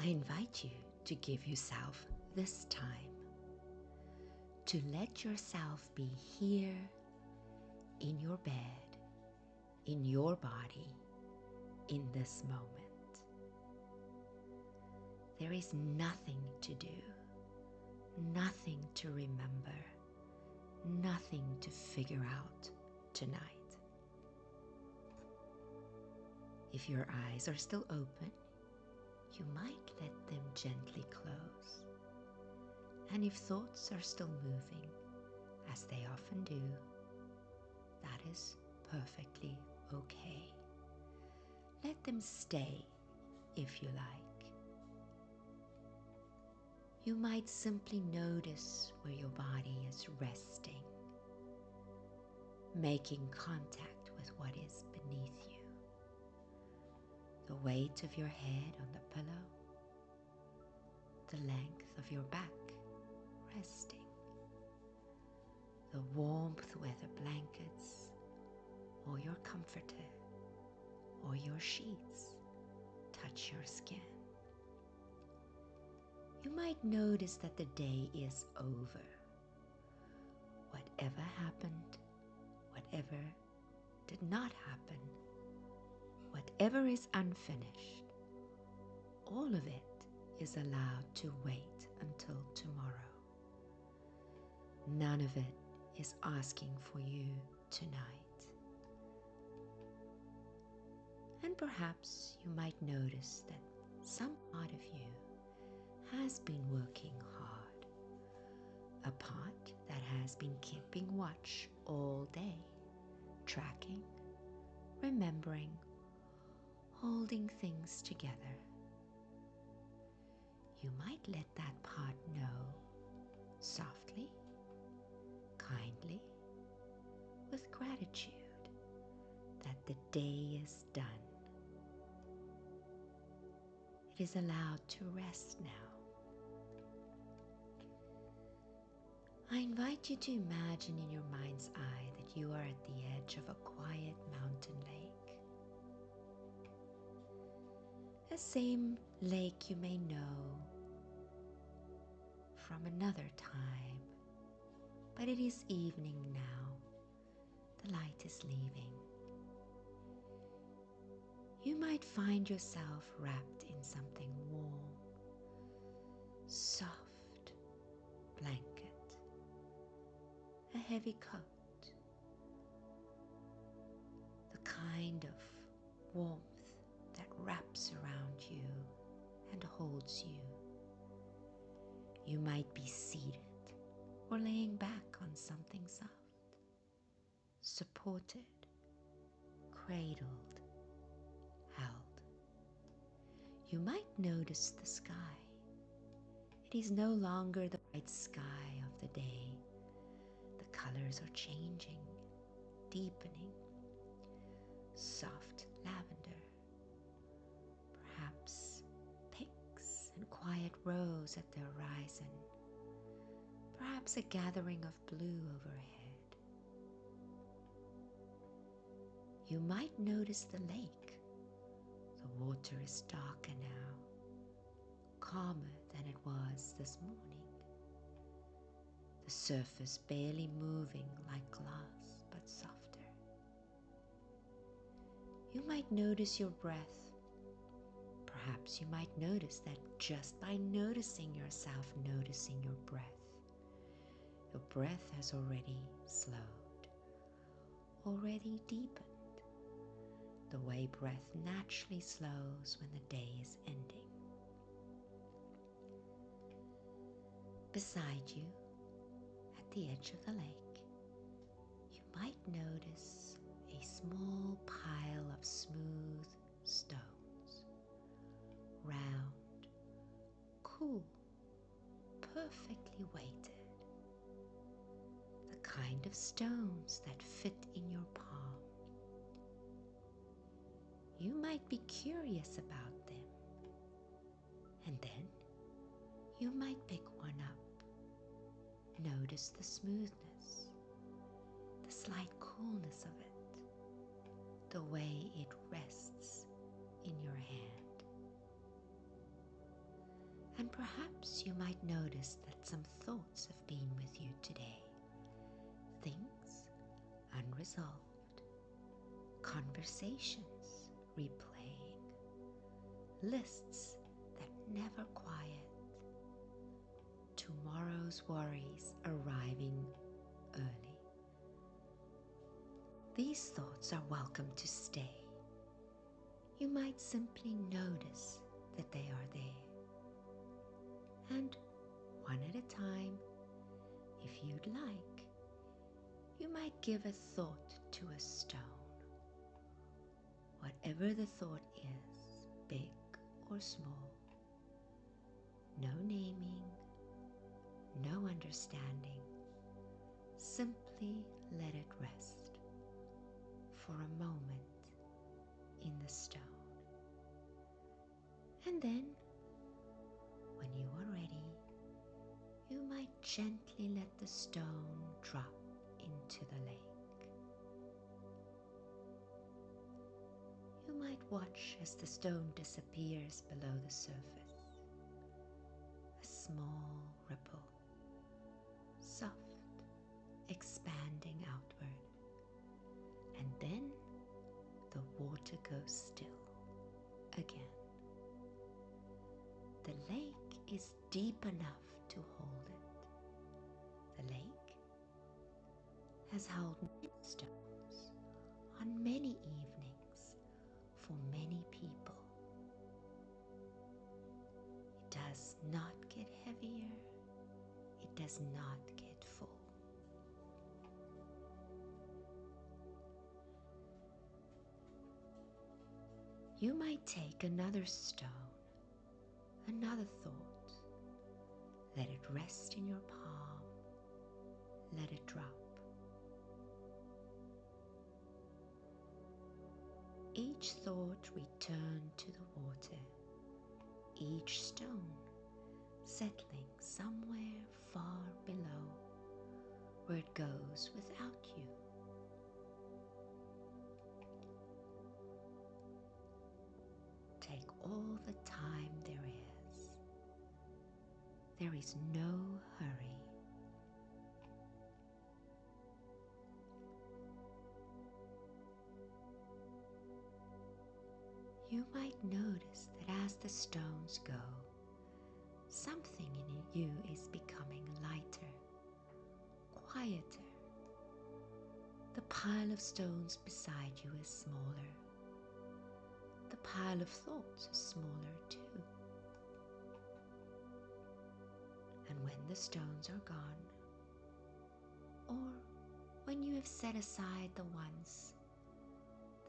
invite you to give yourself this time to let yourself be here in your bed, in your body, in this moment. There is nothing to do, nothing to remember, nothing to figure out tonight. If your eyes are still open, you might let them gently close. And if thoughts are still moving, as they often do, that is perfectly okay. Let them stay if you like. You might simply notice where your body is resting, making contact with what is beneath you. The weight of your head on the pillow, the length of your back resting, the warmth where the blankets or your comforter or your sheets touch your skin. You might notice that the day is over. Whatever happened, whatever did not happen, whatever is unfinished, all of it is allowed to wait until tomorrow. None of it is asking for you tonight. And perhaps you might notice that some part of you has been working hard, a part that has been keeping watch all day, tracking, remembering, holding things together. You might let that part know softly, kindly, with gratitude that the day is done. It is allowed to rest now. I invite you to imagine in your mind's eye that you are at the edge of a quiet mountain lake. The same lake you may know from another time, but it is evening now. The light is leaving. You might find yourself wrapped in something warm, soft blanket, a heavy coat, the kind of warmth that wraps around you and holds you. You might be seated or laying back on something soft, supported, cradled, held. You might notice the sky. It is no longer the bright sky of the day. The colors are changing, deepening. Soft lavender, perhaps pinks and quiet rose at the horizon, perhaps a gathering of blue overhead. You might notice the lake. The water is darker now, calmer than it was this morning. The surface barely moving like glass, but softer. You might notice your breath. Perhaps you might notice that just by noticing yourself noticing your breath has already slowed, already deepened, the way breath naturally slows when the day is ending. Beside you, at the edge of the lake, you might notice a small pile of smooth stones, round, cool, perfectly weighted. The kind of stones that fit in your palm. You might be curious about them, and then you might pick one up. Notice the smoothness, the slight coolness of it, the way it rests in your hand. And perhaps you might notice that some thoughts have been with you today. Things unresolved, conversations replaying, lists that never quiet, tomorrow's worries arriving early. These thoughts are welcome to stay. You might simply notice that they are there. And one at a time, if you'd like, you might give a thought to a stone. Whatever the thought is, big or small, no naming, no understanding, simply let it rest for a moment in the stone. And then, when you are ready, you might gently let the stone drop into the lake. You might watch as the stone disappears below the surface. A small ripple, soft, expanding outward. And then the water goes still again. The lake is deep enough to hold it. The lake has held many stones on many evenings for many people. It does not get heavier. It does not get full. You might take another stone, another thought. Let it rest in your palm. Let it drop. Each thought return to the water. Each stone settling somewhere far below where it goes without you. Take all the time there is. There is no hurry. You might notice that as the stones go, something in you is becoming lighter, quieter. The pile of stones beside you is smaller. The pile of thoughts is smaller too. And when the stones are gone, or when you have set aside the ones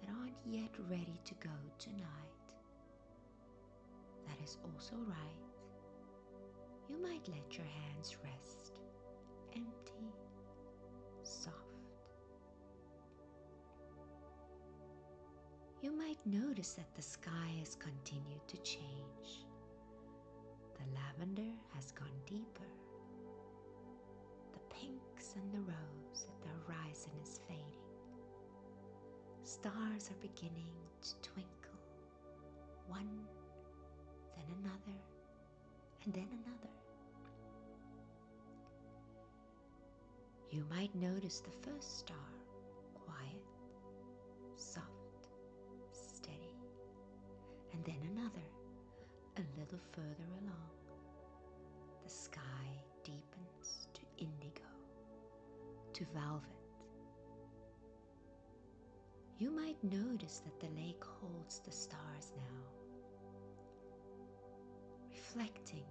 that aren't yet ready to go tonight, that is also right. You might let your hands rest, empty, soft. You might notice that the sky has continued to change. The lavender has gone deeper. The pinks and the rose at the horizon is fading. Stars are beginning to twinkle, one, then another, and then another. You might notice the first star, quiet, soft, steady, and then another, a little further along. The sky deepens to indigo, to velvet. You might notice that the lake holds the stars now, reflecting,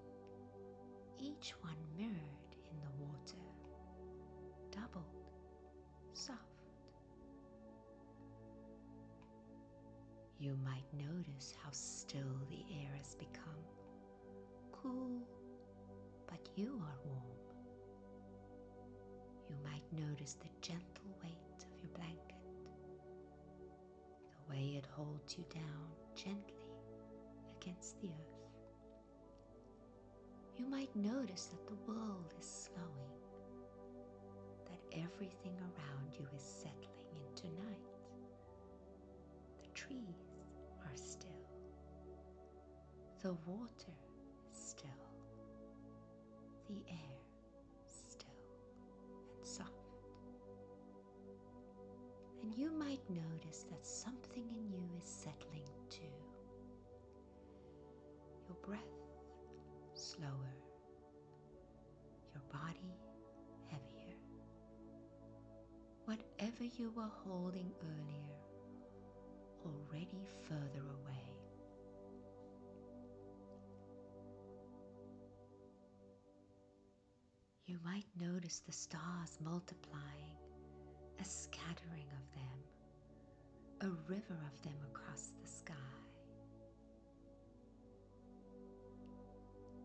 each one mirrored in the water, doubled, soft. You might notice how still the air has become, cool, but you are warm. You might notice the gentle weight of your blanket, the way it holds you down gently against the earth. You might notice that the world is slowing, that everything around you is settling into night. The trees are still. The water is still. the air still and soft. And you might notice that something in you is settling too. Your breath slower, your body heavier. Whatever you were holding earlier, already further away. You might notice the stars multiplying, a scattering of them, a river of them across the sky.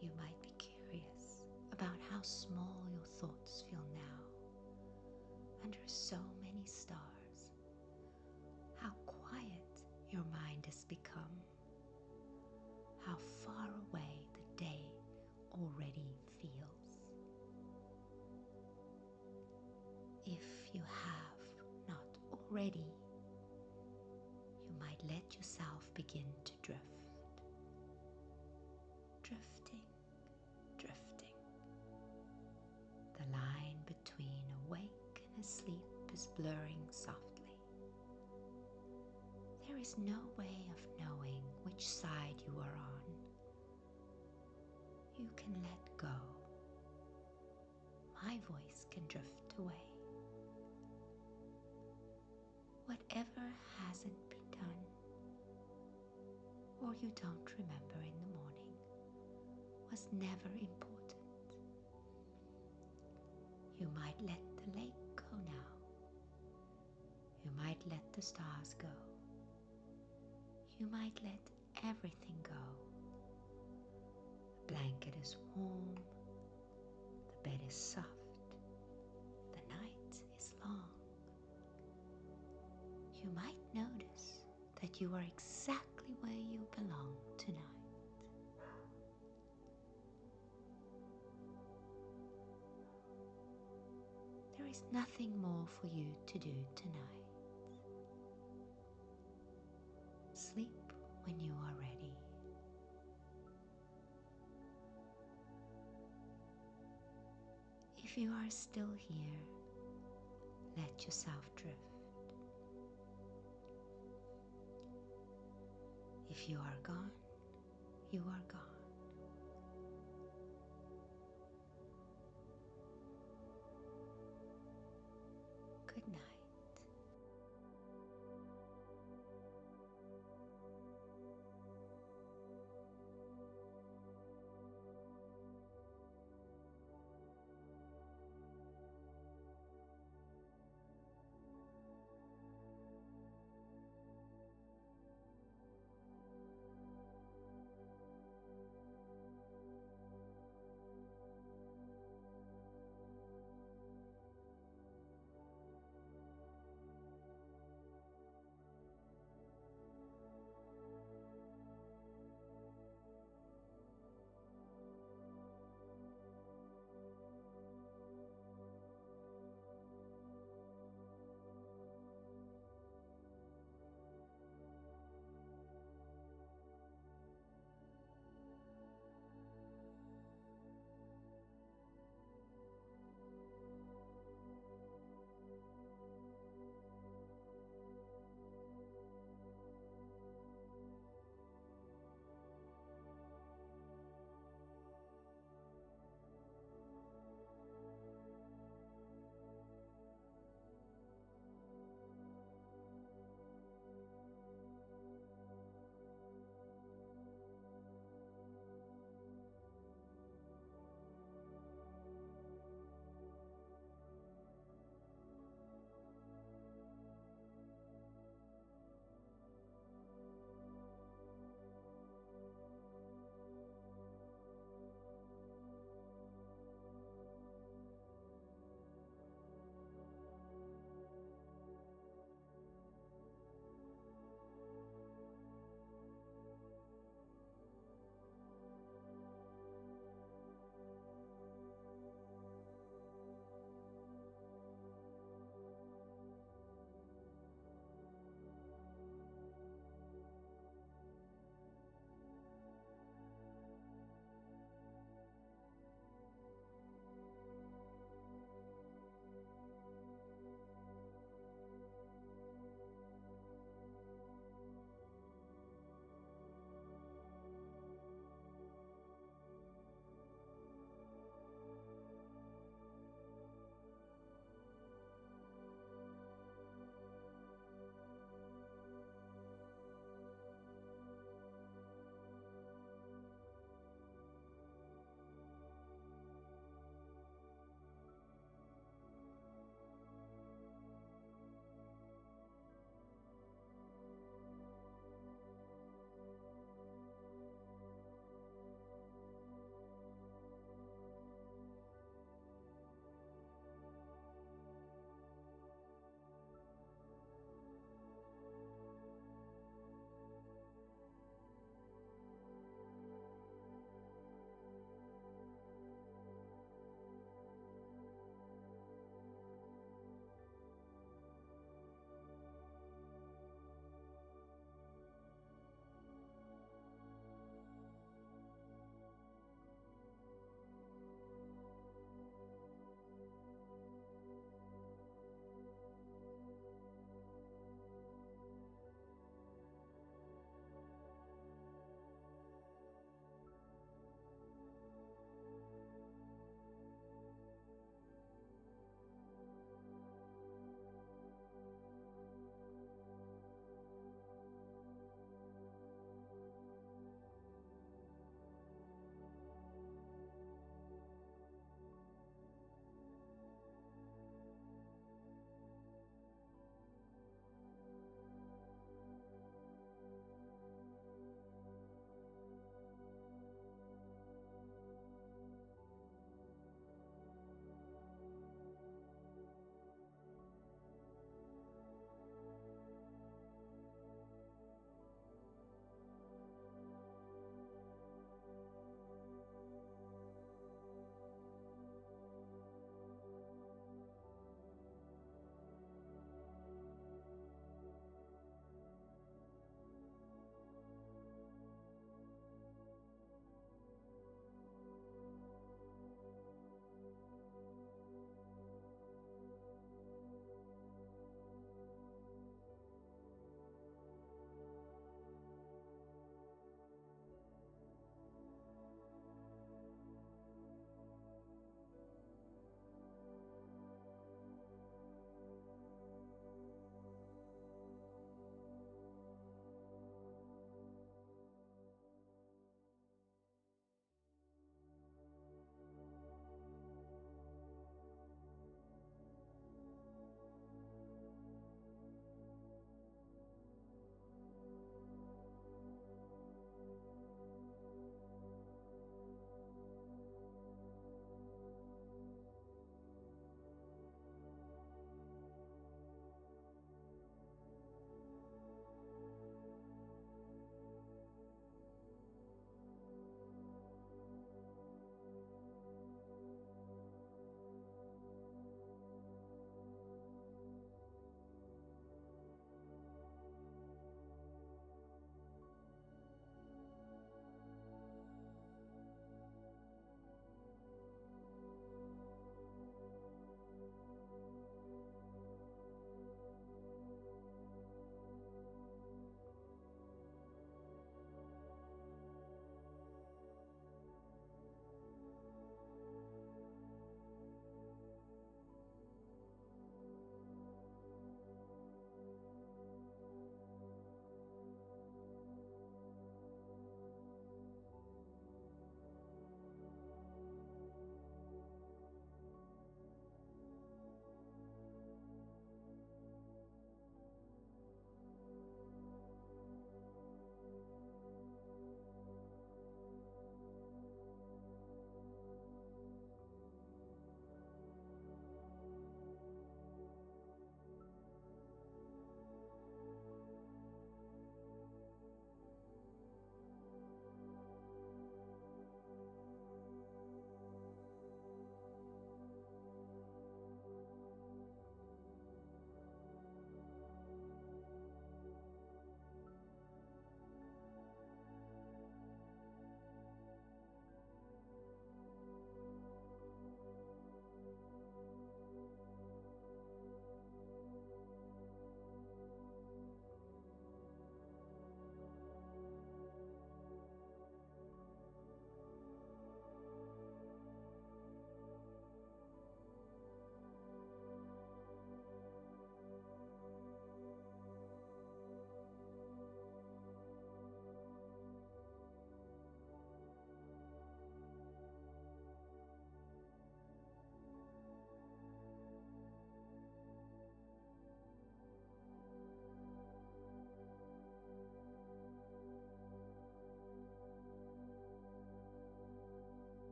You might be curious about how small your thoughts feel now, under so many stars, how quiet your mind has become, how far away the day already feels. If you have not already, you might let yourself begin to drift. Drifting, drifting. The line between awake and asleep is blurring softly. There is no way of knowing which side you are on. You can let go. My voice can drift away. Whatever hasn't been done, or you don't remember in the morning, was never important. You might let the lake go now. You might let the stars go. You might let everything go. The blanket is warm. The bed is soft. The night is long. You might notice that you are exactly where you belong tonight. There is nothing more for you to do tonight. Sleep when you are ready. If you are still here, let yourself drift. If you are gone, you are gone.